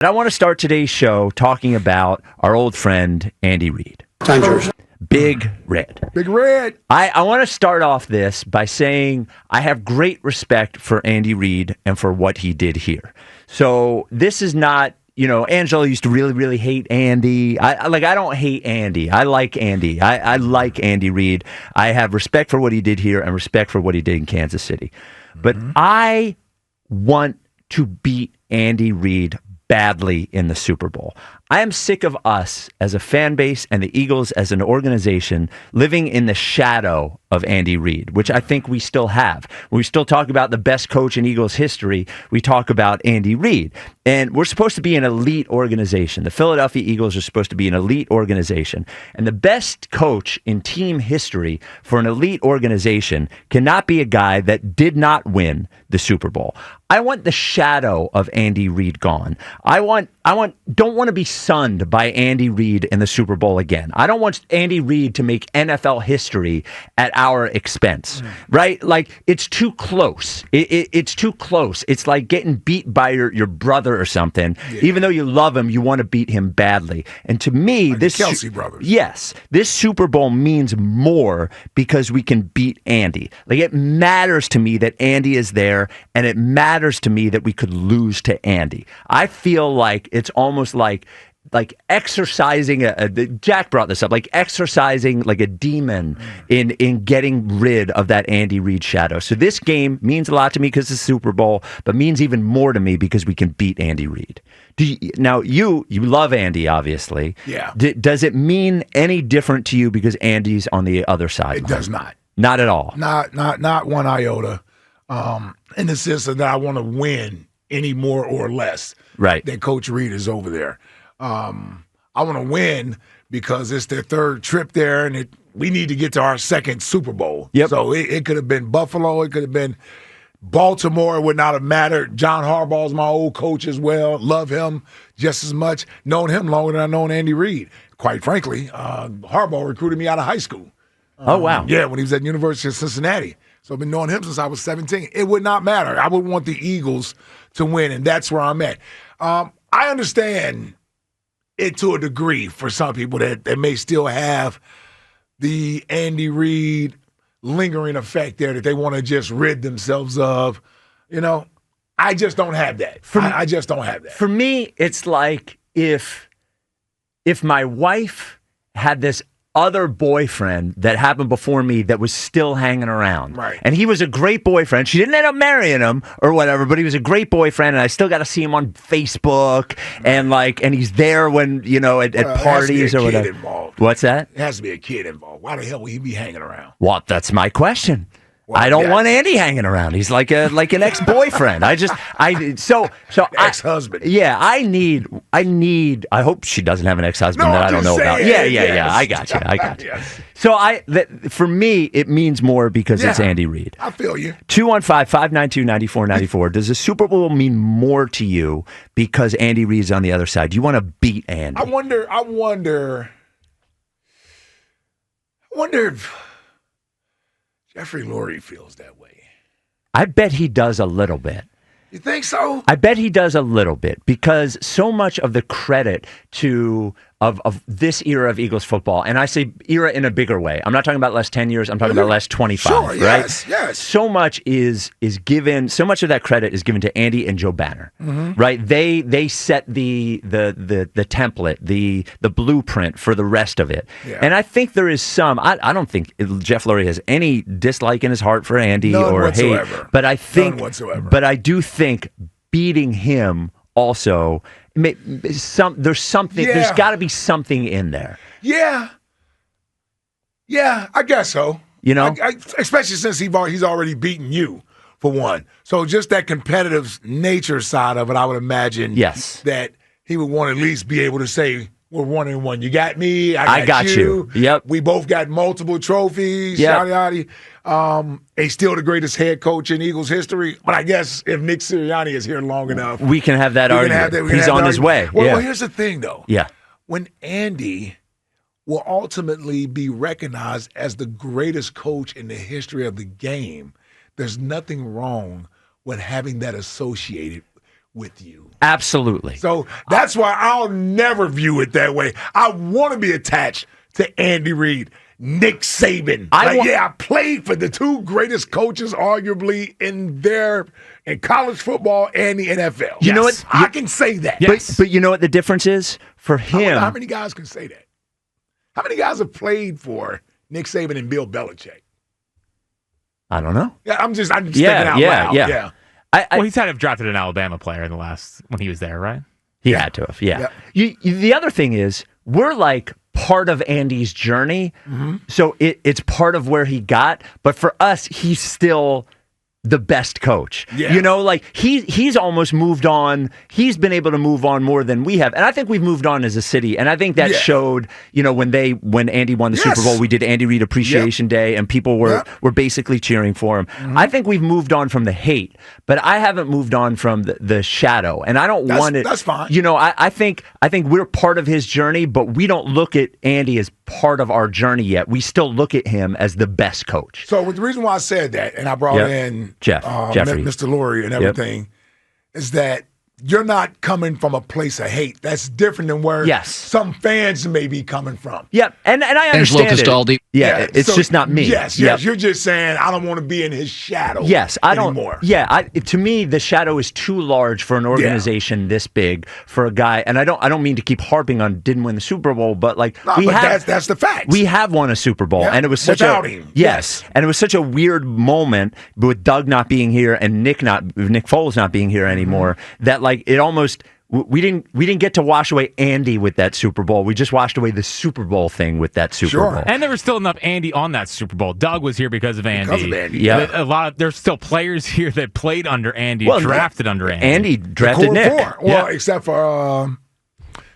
But I want to start today's show talking about our old friend, Andy Reid. Time's yours. Big Red. Big Red. I want to start off this by saying I have great respect for Andy Reid and for what he did here. So this is not, Angela used to really, really hate Andy. I don't hate Andy. I like Andy. I like Andy Reid. I have respect for what he did here and respect for what he did in Kansas City. But I want to beat Andy Reid badly in the Super Bowl. I am sick of us as a fan base and the Eagles as an organization living in the shadow of Andy Reid, which I think we still have. When we still talk about the best coach in Eagles history, we talk about Andy Reid. And we're supposed to be an elite organization. The Philadelphia Eagles are supposed to be an elite organization. And the best coach in team history for an elite organization cannot be a guy that did not win the Super Bowl. I want the shadow of Andy Reid gone. I don't want to be sunned by Andy Reid in the Super Bowl again. I don't want Andy Reid to make NFL history at our expense, right? Like, it's too close. It's too close. It's like getting beat by your brother or something. Yeah. Even though you love him, you want to beat him badly. And to me, like this the Kelsey brothers. Yes, this Super Bowl means more because we can beat Andy. Like, it matters to me that Andy is there, and it matters to me that we could lose to Andy. I feel like it's almost like exercising Jack brought this up, like exercising like a demon in getting rid of that Andy Reid shadow. So this game means a lot to me because it's the Super Bowl, but means even more to me because we can beat Andy Reid. Now you love Andy, obviously. Yeah. Does it mean any different to you because Andy's on the other side? It does not. Not at all. Not one iota. In the sense that I want to win any more or less. Right. That Coach Reid is over there. I want to win because it's their third trip there, and we need to get to our second Super Bowl. Yep. So it could have been Buffalo. It could have been Baltimore. It would not have mattered. John Harbaugh's my old coach as well. Love him just as much. Known him longer than I've known Andy Reid. Quite frankly, Harbaugh recruited me out of high school. Oh, wow. Yeah, when he was at the University of Cincinnati. So I've been knowing him since I was 17. It would not matter. I would want the Eagles to win, and that's where I'm at. I understand it to a degree for some people that may still have the Andy Reid lingering effect there that they want to just rid themselves of. I just don't have that. I just don't have that. For me, it's like if my wife had this other boyfriend that happened before me that was still hanging around. Right. And he was a great boyfriend. She didn't end up marrying him or whatever, but he was a great boyfriend, and I still got to see him on Facebook and he's there when, at parties or whatever. Involved. What's that? It has to be a kid involved. Why the hell would he be hanging around? Well, that's my question. Well, I don't want Andy hanging around. He's like an ex-boyfriend. So ex-husband. Yeah, I hope she doesn't have an ex-husband that I don't know about. Yeah. I got you. Yes. So for me, it means more because it's Andy Reid. I feel you. 215-592-9494. Does the Super Bowl mean more to you because Andy Reid's on the other side? Do you want to beat Andy? I wonder if Jeffrey Lurie feels that way. I bet he does a little bit. You think so? I bet he does a little bit because so much of the credit of this era of Eagles football, and I say era in a bigger way. I'm not talking about last 10 years. I'm talking about last 25. Sure, right? Yes. So much is given. So much of that credit is given to Andy and Joe Banner. Mm-hmm. Right? They set the template, the blueprint for the rest of it. Yeah. And I think there is some. I don't think Jeff Lurie has any dislike in his heart for Andy or hate. But I think. None whatsoever. But I do think beating him also. There's something. Yeah. There's got to be something in there. Yeah, I guess so. Especially since he's already beaten you for one. So just that competitive nature side of it, I would imagine. Yes. That he would want to at least be able to say, we're 1-1. You got me. I got you. Yep. We both got multiple trophies. Yep. Yada yada. He's still the greatest head coach in Eagles history. But I guess if Nick Sirianni is here long enough, we can have that argument. He's on his way. Well, here's the thing, though. Yeah. When Andy will ultimately be recognized as the greatest coach in the history of the game, there's nothing wrong with having that associated with you. Absolutely. So that's why I'll never view it that way. I want to be attached to Andy Reid, Nick Saban. I played for the two greatest coaches, arguably, in college football and the NFL. You know what? I can say that. Yes. But you know what the difference is? For him. How many guys can say that? How many guys have played for Nick Saban and Bill Belichick? I don't know. Yeah, I'm just thinking out loud. Yeah. Well, he's had to have drafted an Alabama player in the last when he was there, right? He had to have, yeah. The other thing is, we're like part of Andy's journey, so it's part of where he got. But for us, he's still the best coach. Yeah. You know, like he's almost moved on. He's been able to move on more than we have. And I think we've moved on as a city. And I think that showed, you know, when Andy won the Super Bowl, we did Andy Reid Appreciation Day and people were basically cheering for him. I think we've moved on from the hate, but I haven't moved on from the shadow. And I don't want it. That's fine. You know, I think we're part of his journey, but we don't look at Andy as part of our journey yet. We still look at him as the best coach. So the reason why I said that, and I brought in Jeffrey, Mr. Lurie and everything, is that you're not coming from a place of hate. That's different than where some fans may be coming from. Yep, and I understand it. Yeah, it's just not me. Yes, you're just saying I don't want to be in his shadow. Yes, I don't. Anymore. Yeah, to me, the shadow is too large for an organization this big for a guy. And I don't mean to keep harping on didn't win the Super Bowl, but that's the fact. We have won a Super Bowl, and it was such without him. Yes, and it was such a weird moment with Doug not being here and Nick Foles not being here anymore. That it almost. We didn't get to wash away Andy with that Super Bowl. We just washed away the Super Bowl thing with that Super Bowl. And there was still enough Andy on that Super Bowl. Doug was here because of Andy. Yeah. There's still players here that played under Andy, drafted under Andy. Andy drafted Nick. Well, except for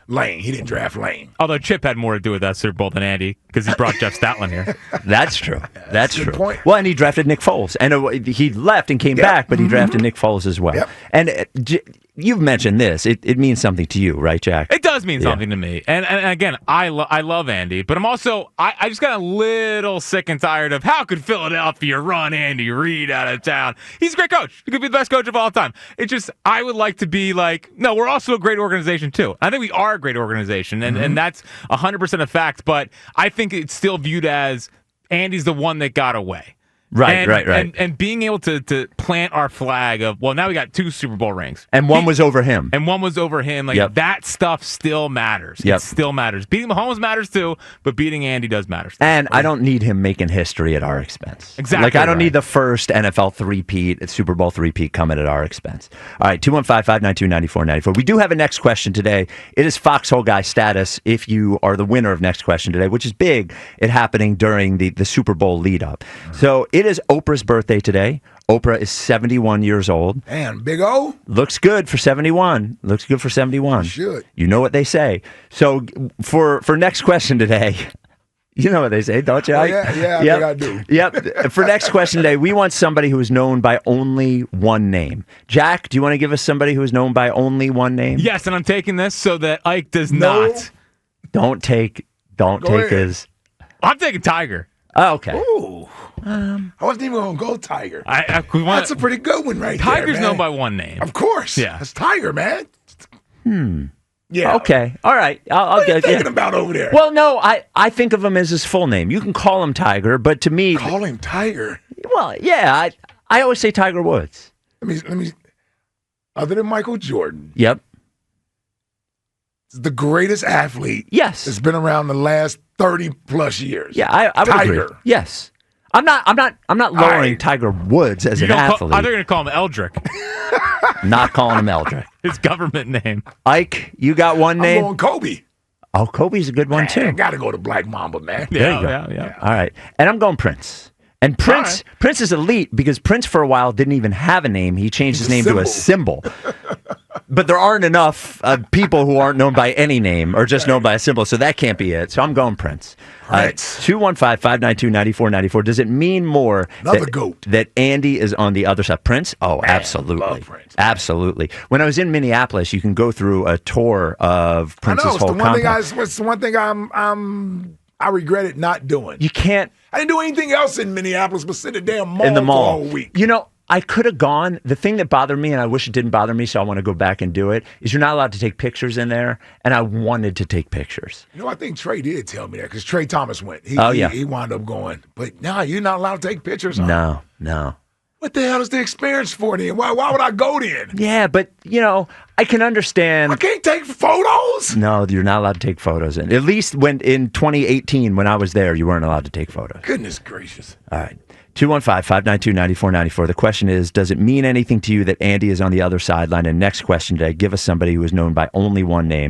Lane. He didn't draft Lane. Although Chip had more to do with that Super Bowl than Andy because he brought Jeff Stoutland here. That's true. That's true. Point. Well, and he drafted Nick Foles. And he left and came back, but he drafted Nick Foles as well. Yep. And you've mentioned this. It means something to you, right, Jack? It does mean something to me. And again, I love Andy, but I'm also, I just got a little sick and tired of how could Philadelphia run Andy Reid out of town? He's a great coach. He could be the best coach of all time. It's just, I would like to be like, no, we're also a great organization too. I think we are a great organization, and that's 100% a fact, but I think it's still viewed as Andy's the one that got away. Right. And being able to plant our flag of, well, now we got 2 Super Bowl rings. And one was over him. That stuff still matters. It still matters. Beating Mahomes matters too, but beating Andy does matter. And I don't need him making history at our expense. Exactly. I don't need the first NFL three-peat, Super Bowl three-peat coming at our expense. All right, 215-592-9494. We do have a next question today. It is Foxhole Guy status if you are the winner of next question today, which is big. It happening during the Super Bowl lead-up. So it is Oprah's birthday today. Oprah is 71 years old. Man, Big O. Looks good for 71. Looks good for 71. Should. You know what they say. So for next question today, you know what they say, don't you? I think I do. Yep. For next question today, we want somebody who is known by only one name. Jack, do you want to give us somebody who is known by only one name? Yes, and I'm taking this so that Ike does not. Don't take his. I'm taking Tiger. Oh, okay. Ooh. I wasn't even going to go Tiger. That's a pretty good one right Tiger's there, man. known by one name. Of course. Yeah. That's Tiger, man. Yeah. Okay. All right. What are you thinking about over there? Well, no, I think of him as his full name. You can call him Tiger, but to me... Call him Tiger? Well, yeah. I always say Tiger Woods. Let me. Other than Michael Jordan. Yep. The greatest athlete. Yes. That's been around the last 30 plus years. Yeah, I would Tiger. agree. Yes. I'm not lowering Tiger Woods as an athlete. They're going to call him Eldrick. Not calling him Eldrick. His government name. Ike, you got one name? I'm going Kobe. Oh, Kobe's a good one too. I got to go to Black Mamba, man. There you go. Yeah. All right. And I'm going Prince. And Prince is elite because Prince for a while didn't even have a name. He changed his name to a symbol. But there aren't enough people who aren't known by any name or just known by a symbol, so that can't be it. So I'm going Prince. 215-592-9494. Does it mean more that Andy is on the other side? Prince? Oh, absolutely. Love Prince. Absolutely. When I was in Minneapolis, you can go through a tour of Prince's whole compound. It's the one thing I regretted not doing. You can't. I didn't do anything else in Minneapolis but sit a damn mall in the mall for a whole week. You know, I could have gone. The thing that bothered me, and I wish it didn't bother me, so I want to go back and do it, is you're not allowed to take pictures in there, and I wanted to take pictures. I think Trey did tell me that because Trey Thomas went. He wound up going. But no, you're not allowed to take pictures. No. What the hell is the experience for then? Why would I go then? Yeah, but, I can understand. I can't take photos? No, you're not allowed to take photos. At least when in 2018, when I was there, you weren't allowed to take photos. Goodness gracious. All right. 215-592-9494. The question is, does it mean anything to you that Andy is on the other sideline? And next question today, give us somebody who is known by only one name.